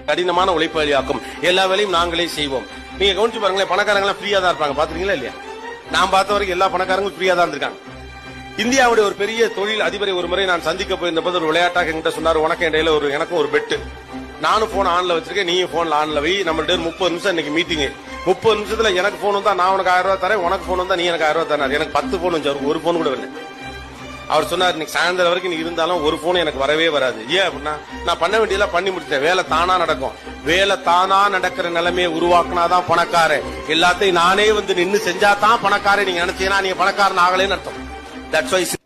கடினமான உழைப்பாளியாக்கும். எல்லா வேலையும் நாங்களே செய்வோம். நீங்க கவனிச்சு பாருங்களேன், பணக்காரங்க எல்லாம் ஃப்ரீயா தான் இருப்பாங்க. பாத்துறீங்களா இல்லையா? நான் பார்த்த வரைக்கும் எல்லா பணக்காரங்களும் ஃப்ரீயா தான் இருக்காங்க. இந்தியாவுடைய ஒரு பெரிய தொழில் அதிபரை ஒரு முறை நான் சந்திக்க போயிருந்த போது ஒரு விளையாட்டாக என்கிட்ட சொன்னார், உனக்கு இடையில எனக்கும் ஒரு பெட்டு, நானும் போன் ஆன்ல வச்சிருக்கேன், நீயும் போன்ல ஆன்ல வை, நம்மள்ட்ட 30 நிமிஷம் இன்னைக்கு மீட்டிங், 30 நிமிஷத்துல எனக்கு போன் வந்தா நான் உனக்கு 1000 ரூபாய் தரேன், உனக்கு போன் வந்தா நீ எனக்கு 1000 ரூபாய் தரேன். எனக்கு 10 போன் வந்து அவருக்கு ஒரு போன் கூட வரல. அவர் சொன்னார், இன்னைக்கு சாயந்தரம் வரைக்கும் நீ இருந்தாலும் ஒரு போன் எனக்கு வரவே வராது. ஏன் அப்படின்னா, நான் பண்ண வேண்டியதெல்லாம் பண்ணி முடிச்சேன், வேலை தானா நடக்கும். வேலை தானா நடக்கிற நிலைமையை உருவாக்குனாதான் பணக்காரன். எல்லாத்தையும் நானே வந்து நின்னு செஞ்சாதான் பணக்காரன். நீங்க நினைச்சீங்கன்னா நீங்க பணக்காரன் ஆகலேன்னு அர்த்தம். That's why